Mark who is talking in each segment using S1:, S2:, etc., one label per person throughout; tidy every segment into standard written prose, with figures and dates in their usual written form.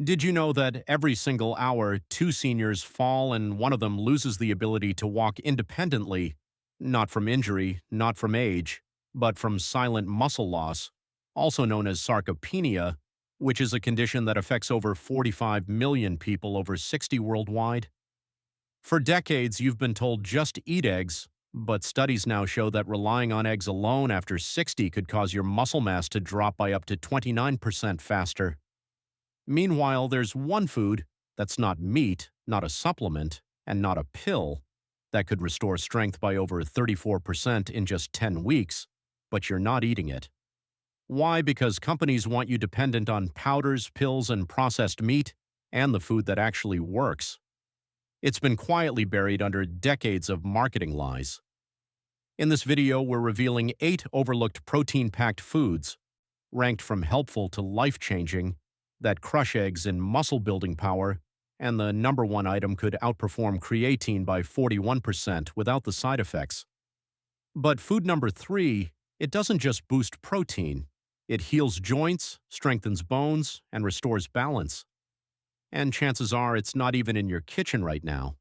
S1: Did you know that every single hour, two seniors fall and one of them loses the ability to walk independently, not from injury, not from age, but from silent muscle loss, also known as sarcopenia, which is a condition that affects over 45 million people over 60 worldwide? For decades, you've been told just eat eggs, but studies now show that relying on eggs alone after 60 could cause your muscle mass to drop by up to 29% faster. Meanwhile, there's one food that's not meat, not a supplement, and not a pill that could restore strength by over 34% in just 10 weeks, but you're not eating it. Why? Because companies want you dependent on powders, pills, and processed meat, and the food that actually works. It's been quietly buried under decades of marketing lies. In this video, we're revealing 8 overlooked protein-packed foods, ranked from helpful to life-changing, that crush eggs in muscle-building power, and the number one item could outperform creatine by 41% without the side effects. But food number 3, it doesn't just boost protein. It heals joints, strengthens bones, and restores balance. And chances are it's not even in your kitchen right now.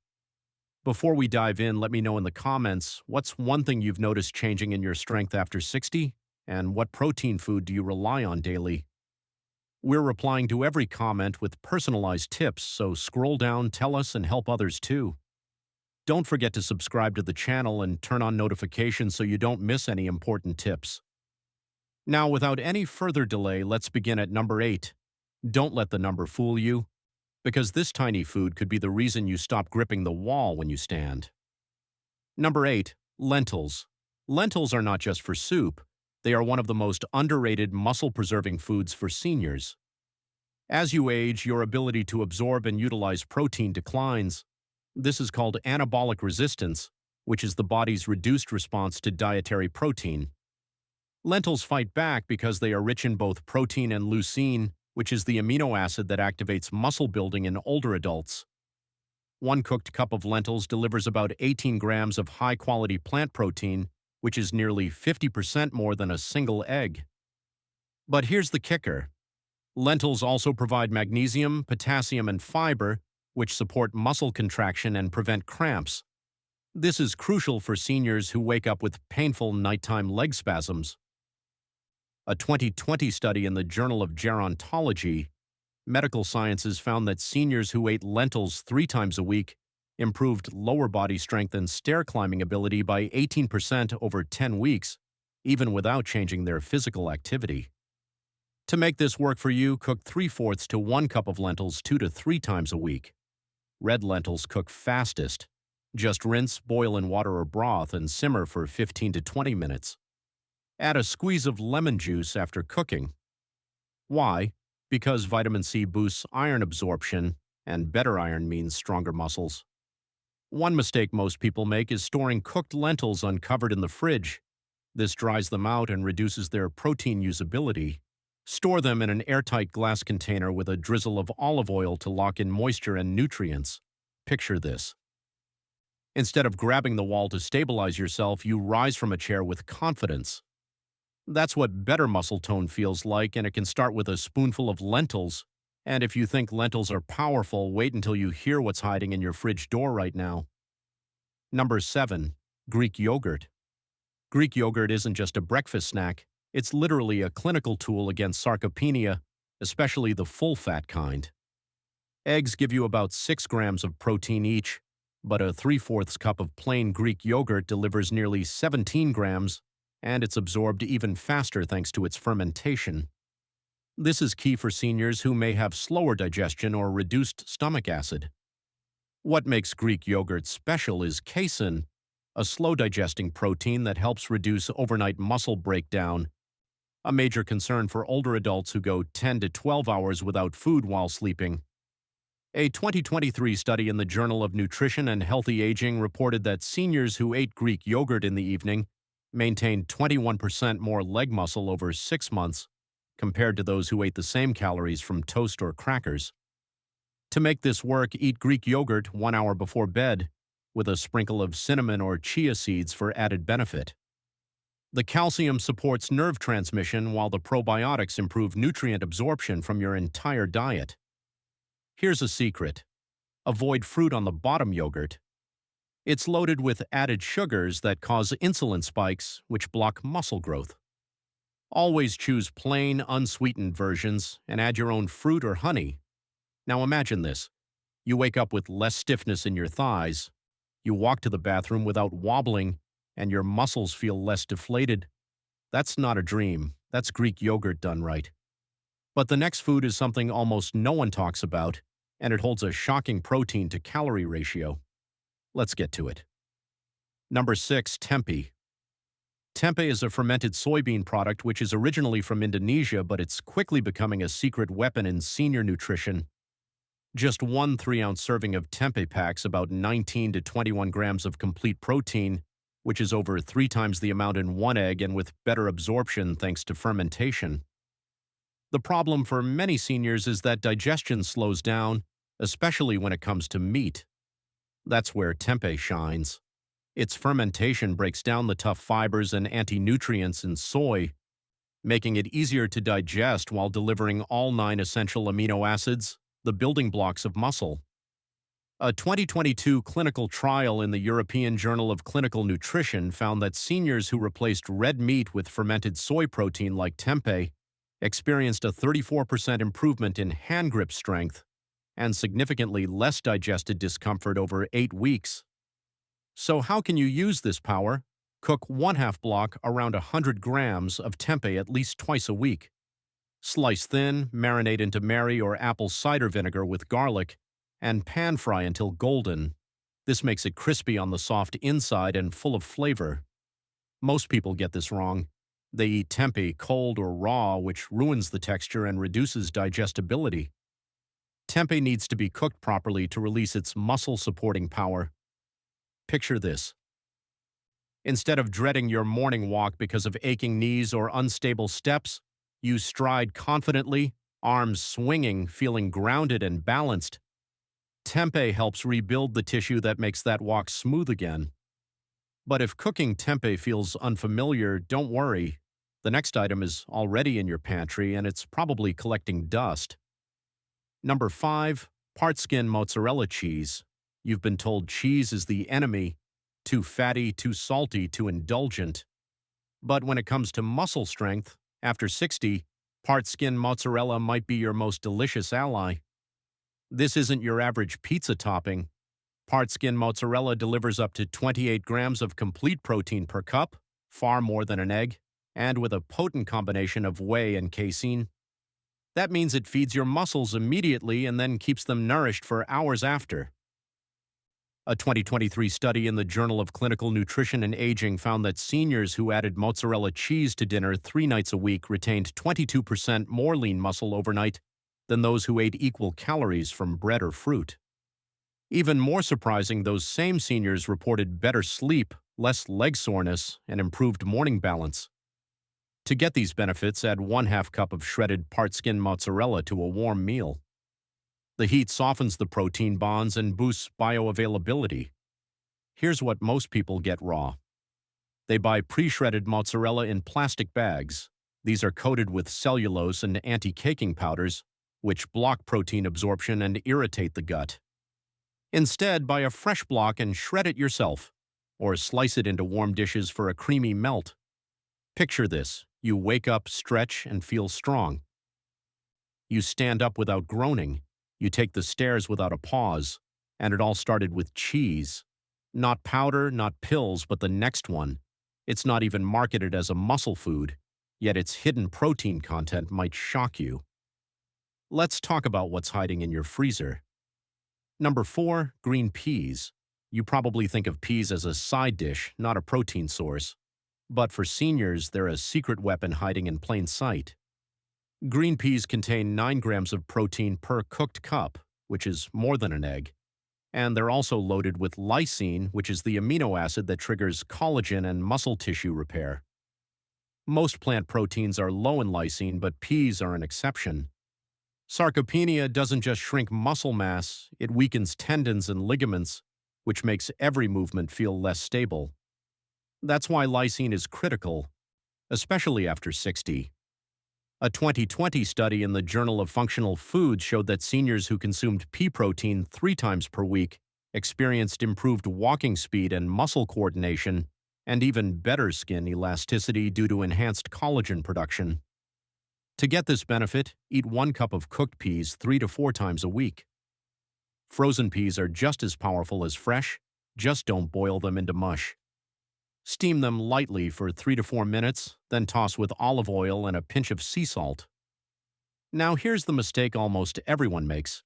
S1: Before we dive in, let me know in the comments, what's one thing you've noticed changing in your strength after 60? And what protein food do you rely on daily? We're replying to every comment with personalized tips, so scroll down, tell us, and help others too. Don't forget to subscribe to the channel and turn on notifications so you don't miss any important tips. Now, without any further delay, let's begin at number 8. Don't let the number fool you, because this tiny food could be the reason you stop gripping the wall when you stand. Number 8. Lentils. Lentils are not just for soup. They are one of the most underrated muscle-preserving foods for seniors. As you age, your ability to absorb and utilize protein declines. This is called anabolic resistance, which is the body's reduced response to dietary protein. Lentils fight back because they are rich in both protein and leucine, which is the amino acid that activates muscle building in older adults. One cooked cup of lentils delivers about 18 grams of high-quality plant protein, which is nearly 50% more than a single egg. But here's the kicker. Lentils also provide magnesium, potassium, and fiber, which support muscle contraction and prevent cramps. This is crucial for seniors who wake up with painful nighttime leg spasms. A 2020 study in the Journal of Gerontology, Medical Sciences found that seniors who ate lentils 3 times a week improved lower body strength and stair climbing ability by 18% over 10 weeks, even without changing their physical activity. To make this work for you, cook 3/4 to 1 cup of lentils 2 to 3 times a week. Red lentils cook fastest. Just rinse, boil in water or broth, and simmer for 15 to 20 minutes. Add a squeeze of lemon juice after cooking. Why? Because vitamin C boosts iron absorption, and better iron means stronger muscles. One mistake most people make is storing cooked lentils uncovered in the fridge. This dries them out and reduces their protein usability. Store them in an airtight glass container with a drizzle of olive oil to lock in moisture and nutrients. Picture this. Instead of grabbing the wall to stabilize yourself, you rise from a chair with confidence. That's what better muscle tone feels like, and it can start with a spoonful of lentils. And if you think lentils are powerful, wait until you hear what's hiding in your fridge door right now. Number 7. Greek yogurt. Greek yogurt isn't just a breakfast snack. It's literally a clinical tool against sarcopenia, especially the full-fat kind. Eggs give you about 6 grams of protein each, but a 3/4 cup of plain Greek yogurt delivers nearly 17 grams, and it's absorbed even faster thanks to its fermentation. This is key for seniors who may have slower digestion or reduced stomach acid. What makes Greek yogurt special is casein, a slow-digesting protein that helps reduce overnight muscle breakdown, a major concern for older adults who go 10 to 12 hours without food while sleeping. A 2023 study in the Journal of Nutrition and Healthy Aging reported that seniors who ate Greek yogurt in the evening maintained 21% more leg muscle over 6 months compared to those who ate the same calories from toast or crackers. To make this work, eat Greek yogurt 1 hour before bed, with a sprinkle of cinnamon or chia seeds for added benefit. The calcium supports nerve transmission while the probiotics improve nutrient absorption from your entire diet. Here's a secret. Avoid fruit on the bottom yogurt. It's loaded with added sugars that cause insulin spikes, which block muscle growth. Always choose plain, unsweetened versions and add your own fruit or honey. Now imagine this. You wake up with less stiffness in your thighs. You walk to the bathroom without wobbling, and your muscles feel less deflated. That's not a dream. That's Greek yogurt done right. But the next food is something almost no one talks about, and it holds a shocking protein to calorie ratio. Let's get to it. Number 6, tempeh. Tempeh is a fermented soybean product which is originally from Indonesia, but it's quickly becoming a secret weapon in senior nutrition. Just one 3-ounce serving of tempeh packs about 19 to 21 grams of complete protein, which is over 3 times the amount in one egg and with better absorption thanks to fermentation. The problem for many seniors is that digestion slows down, especially when it comes to meat. That's where tempeh shines. Its fermentation breaks down the tough fibers and anti-nutrients in soy, making it easier to digest while delivering all 9 essential amino acids, the building blocks of muscle. A 2022 clinical trial in the European Journal of Clinical Nutrition found that seniors who replaced red meat with fermented soy protein like tempeh experienced a 34% improvement in hand grip strength and significantly less digested discomfort over 8 weeks. So how can you use this power? Cook 1/2 block around 100 grams of tempeh at least twice a week. Slice thin, marinate into Mary or apple cider vinegar with garlic, and pan fry until golden. This makes it crispy on the soft inside and full of flavor. Most people get this wrong. They eat tempeh cold or raw, which ruins the texture and reduces digestibility. Tempeh needs to be cooked properly to release its muscle-supporting power. Picture this. Instead of dreading your morning walk because of aching knees or unstable steps, you stride confidently, arms swinging, feeling grounded and balanced. Tempeh helps rebuild the tissue that makes that walk smooth again. But if cooking tempeh feels unfamiliar, don't worry. The next item is already in your pantry and it's probably collecting dust. Number 5, part skin mozzarella cheese. You've been told cheese is the enemy. Too fatty, too salty, too indulgent. But when it comes to muscle strength, after 60, part skin mozzarella might be your most delicious ally. This isn't your average pizza topping. Part skin mozzarella delivers up to 28 grams of complete protein per cup, far more than an egg, and with a potent combination of whey and casein. That means it feeds your muscles immediately and then keeps them nourished for hours after. A 2023 study in the Journal of Clinical Nutrition and Aging found that seniors who added mozzarella cheese to dinner 3 nights a week retained 22% more lean muscle overnight than those who ate equal calories from bread or fruit. Even more surprising, those same seniors reported better sleep, less leg soreness, and improved morning balance. To get these benefits, add 1/2 cup of shredded part skin mozzarella to a warm meal. The heat softens the protein bonds and boosts bioavailability. Here's what most people get raw. They buy pre-shredded mozzarella in plastic bags. These are coated with cellulose and anti-caking powders, which block protein absorption and irritate the gut. Instead, buy a fresh block and shred it yourself, or slice it into warm dishes for a creamy melt. Picture this. You wake up, stretch, and feel strong. You stand up without groaning. You take the stairs without a pause. And it all started with cheese. Not powder, not pills, but the next one. It's not even marketed as a muscle food, yet its hidden protein content might shock you. Let's talk about what's hiding in your freezer. Number 4, green peas. You probably think of peas as a side dish, not a protein source. But for seniors, they're a secret weapon hiding in plain sight. Green peas contain 9 grams of protein per cooked cup, which is more than an egg. And they're also loaded with lysine, which is the amino acid that triggers collagen and muscle tissue repair. Most plant proteins are low in lysine, but peas are an exception. Sarcopenia doesn't just shrink muscle mass, it weakens tendons and ligaments, which makes every movement feel less stable. That's why lysine is critical, especially after 60. A 2020 study in the Journal of Functional Foods showed that seniors who consumed pea protein 3 times per week experienced improved walking speed and muscle coordination, and even better skin elasticity due to enhanced collagen production. To get this benefit, eat 1 cup of cooked peas 3 to 4 times a week. Frozen peas are just as powerful as fresh, just don't boil them into mush. Steam them lightly for 3 to 4 minutes, then toss with olive oil and a pinch of sea salt. Now here's the mistake almost everyone makes.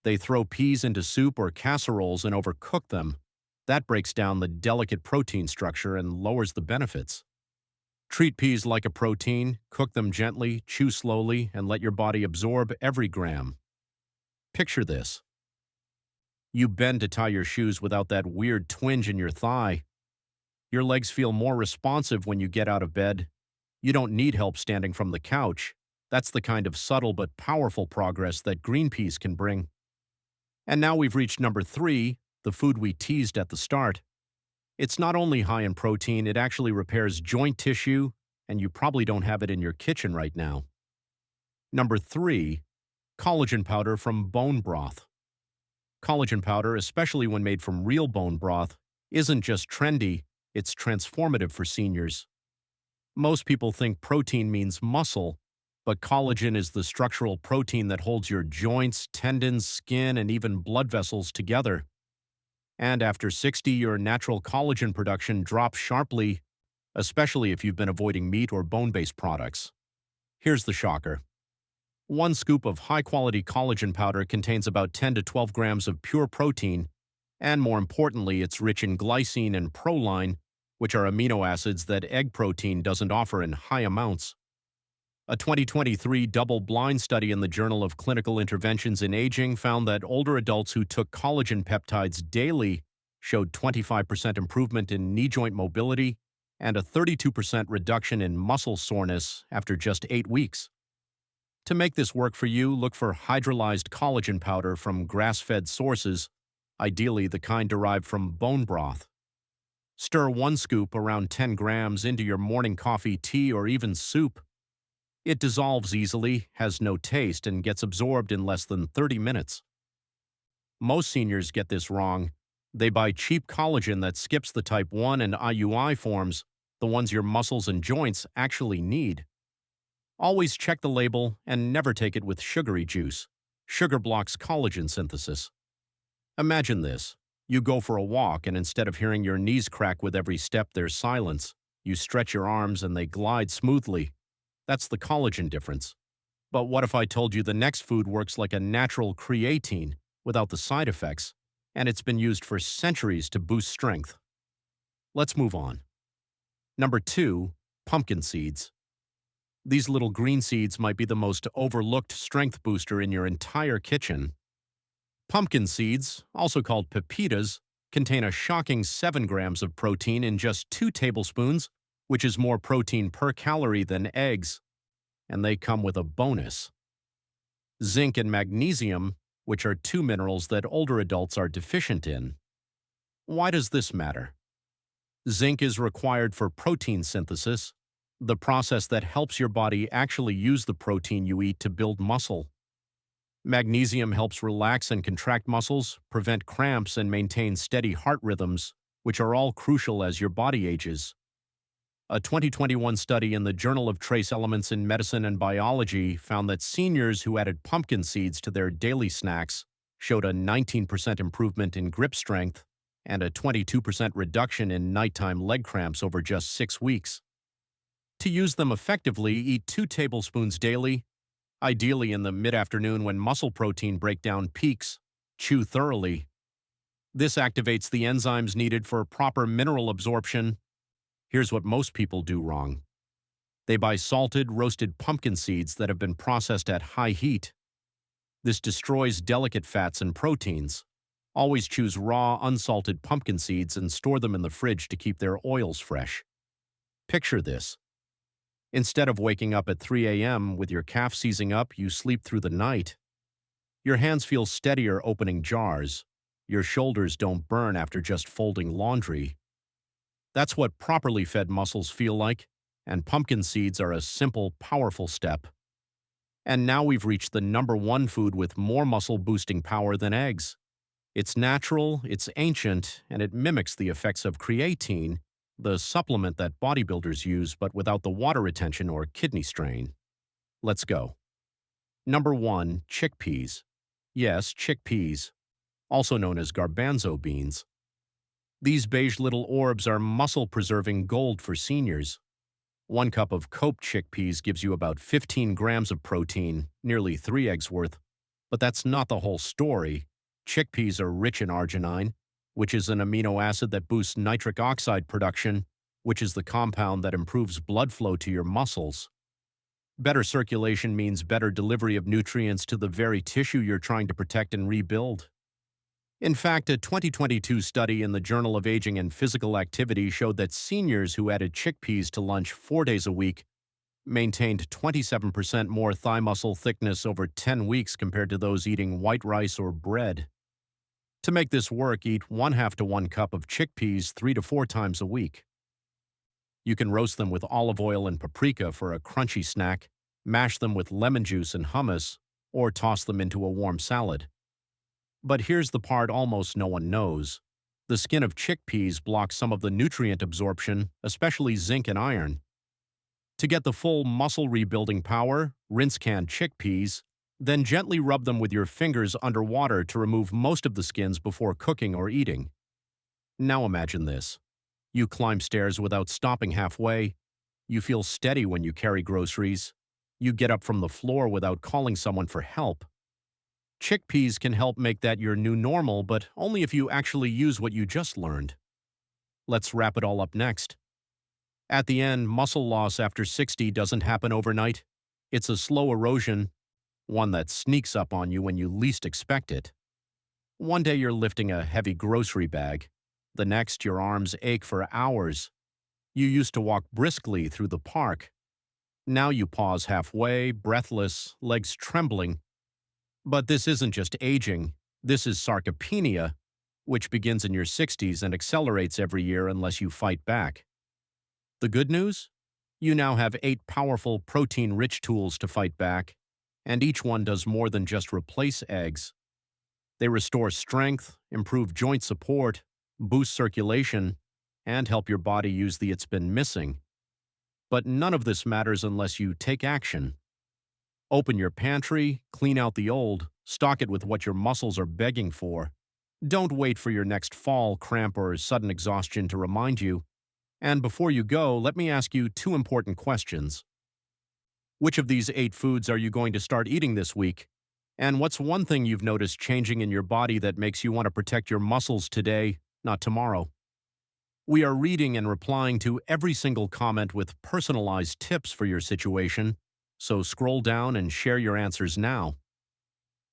S1: They throw peas into soup or casseroles and overcook them. That breaks down the delicate protein structure and lowers the benefits. Treat peas like a protein, cook them gently, chew slowly, and let your body absorb every gram. Picture this. You bend to tie your shoes without that weird twinge in your thigh. Your legs feel more responsive when you get out of bed. You don't need help standing from the couch. That's the kind of subtle but powerful progress that green peas can bring. And now we've reached number 3, the food we teased at the start. It's not only high in protein, it actually repairs joint tissue, and you probably don't have it in your kitchen right now. Number 3, collagen powder from bone broth. Collagen powder, especially when made from real bone broth, isn't just trendy, it's transformative for seniors. Most people think protein means muscle, but collagen is the structural protein that holds your joints, tendons, skin, and even blood vessels together. And after 60, your natural collagen production drops sharply, especially if you've been avoiding meat or bone-based products. Here's the shocker. 1 scoop of high-quality collagen powder contains about 10 to 12 grams of pure protein, and more importantly, it's rich in glycine and proline, which are amino acids that egg protein doesn't offer in high amounts. A 2023 double-blind study in the Journal of Clinical Interventions in Aging found that older adults who took collagen peptides daily showed 25% improvement in knee joint mobility and a 32% reduction in muscle soreness after just 8 weeks. To make this work for you, look for hydrolyzed collagen powder from grass-fed sources, ideally the kind derived from bone broth. Stir 1 scoop, around 10 grams, into your morning coffee, tea, or even soup. It dissolves easily, has no taste, and gets absorbed in less than 30 minutes. Most seniors get this wrong. They buy cheap collagen that skips the type 1 and IUI forms, the ones your muscles and joints actually need. Always check the label and never take it with sugary juice. Sugar blocks collagen synthesis. Imagine this. You go for a walk and instead of hearing your knees crack with every step, there's silence. You stretch your arms and they glide smoothly. That's the collagen difference. But what if I told you the next food works like a natural creatine without the side effects, and it's been used for centuries to boost strength? Let's move on. Number 2, pumpkin seeds. These little green seeds might be the most overlooked strength booster in your entire kitchen. Pumpkin seeds, also called pepitas, contain a shocking 7 grams of protein in just 2 tablespoons, which is more protein per calorie than eggs. And they come with a bonus. Zinc and magnesium, which are 2 minerals that older adults are deficient in. Why does this matter? Zinc is required for protein synthesis, the process that helps your body actually use the protein you eat to build muscle. Magnesium helps relax and contract muscles, prevent cramps, and maintain steady heart rhythms, which are all crucial as your body ages. A 2021 study in the Journal of Trace Elements in Medicine and Biology found that seniors who added pumpkin seeds to their daily snacks showed a 19% improvement in grip strength and a 22% reduction in nighttime leg cramps over just 6 weeks. To use them effectively, eat 2 tablespoons daily, ideally in the mid-afternoon when muscle protein breakdown peaks. Chew thoroughly. This activates the enzymes needed for proper mineral absorption. Here's what most people do wrong. They buy salted, roasted pumpkin seeds that have been processed at high heat. This destroys delicate fats and proteins. Always choose raw, unsalted pumpkin seeds and store them in the fridge to keep their oils fresh. Picture this. Instead of waking up at 3 a.m. with your calf seizing up, you sleep through the night. Your hands feel steadier opening jars. Your shoulders don't burn after just folding laundry. That's what properly fed muscles feel like, and pumpkin seeds are a simple, powerful step. And now we've reached the #1 food with more muscle-boosting power than eggs. It's natural, it's ancient, and it mimics the effects of creatine, the supplement that bodybuilders use but without the water retention or kidney strain. Let's go. #1, chickpeas. Yes, chickpeas, also known as garbanzo beans. These beige little orbs are muscle-preserving gold for seniors. 1 cup of cope chickpeas gives you about 15 grams of protein, nearly 3 eggs worth. But that's not the whole story. Chickpeas are rich in arginine, which is an amino acid that boosts nitric oxide production, which is the compound that improves blood flow to your muscles. Better circulation means better delivery of nutrients to the very tissue you're trying to protect and rebuild. In fact, a 2022 study in the Journal of Aging and Physical Activity showed that seniors who added chickpeas to lunch 4 days a week maintained 27% more thigh muscle thickness over 10 weeks compared to those eating white rice or bread. To make this work, eat 1/2 to 1 cup of chickpeas 3 to 4 times a week. You can roast them with olive oil and paprika for a crunchy snack, mash them with lemon juice and hummus, or toss them into a warm salad. But here's the part almost no one knows. The skin of chickpeas blocks some of the nutrient absorption, especially zinc and iron. To get the full muscle rebuilding power, rinse canned chickpeas, then gently rub them with your fingers under water to remove most of the skins before cooking or eating. Now imagine this. You climb stairs without stopping halfway. You feel steady when you carry groceries. You get up from the floor without calling someone for help. Chickpeas can help make that your new normal, but only if you actually use what you just learned. Let's wrap it all up next. At the end, muscle loss after 60 doesn't happen overnight. It's a slow erosion, one that sneaks up on you when you least expect it. One day you're lifting a heavy grocery bag. The next, your arms ache for hours. You used to walk briskly through the park. Now you pause halfway, breathless, legs trembling. But this isn't just aging. This is sarcopenia, which begins in your 60s and accelerates every year unless you fight back. The good news? You now have 8 powerful protein-rich tools to fight back, and each one does more than just replace eggs. They restore strength, improve joint support, boost circulation, and help your body use the it's been missing. But none of this matters unless you take action. Open your pantry, clean out the old, stock it with what your muscles are begging for. Don't wait for your next fall, cramp, or sudden exhaustion to remind you. And before you go, let me ask you 2 important questions. Which of these 8 foods are you going to start eating this week? And what's one thing you've noticed changing in your body that makes you want to protect your muscles today, not tomorrow? We are reading and replying to every single comment with personalized tips for your situation, so scroll down and share your answers now.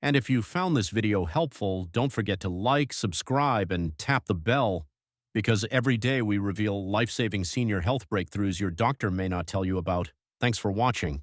S1: And if you found this video helpful, don't forget to like, subscribe, and tap the bell, because every day we reveal life-saving senior health breakthroughs your doctor may not tell you about. Thanks for watching.